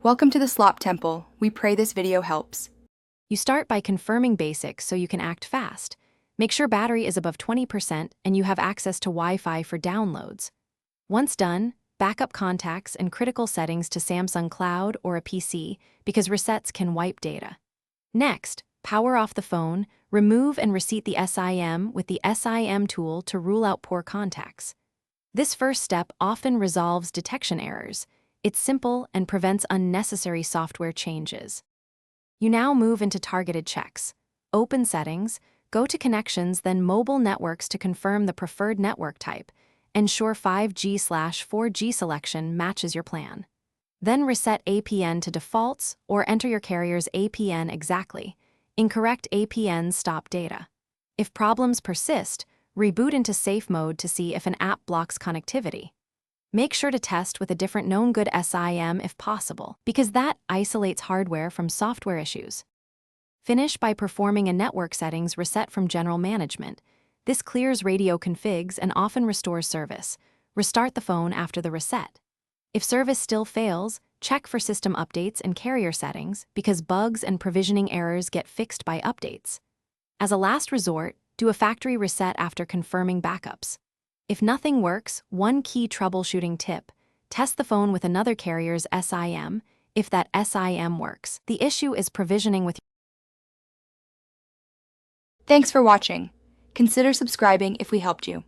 Welcome to the Slop Temple. We pray this video helps. You start by confirming basics so you can act fast. Make sure battery is above 20% and you have access to Wi-Fi for downloads. Once done, backup contacts and critical settings to Samsung Cloud or a PC because resets can wipe data. Next, power off the phone, remove and reset the SIM with the SIM tool to rule out poor contacts. This first step often resolves detection errors. It's simple and prevents unnecessary software changes. You now move into targeted checks. Open Settings, go to Connections, then Mobile Networks to confirm the preferred network type. Ensure 5G/4G selection matches your plan. Then reset APN to defaults or enter your carrier's APN exactly. Incorrect APNs stop data. If problems persist, reboot into safe mode to see if an app blocks connectivity. Make sure to test with a different known good SIM if possible, because that isolates hardware from software issues. Finish by performing a network settings reset from general management. This clears radio configs and often restores service. Restart the phone after the reset. If service still fails, check for system updates and carrier settings because bugs and provisioning errors get fixed by updates. As a last resort, do a factory reset after confirming backups. If nothing works, one key troubleshooting tip: test the phone with another carrier's SIM. If that SIM works, the issue is provisioning with. Thanks for watching. Consider subscribing if we helped you.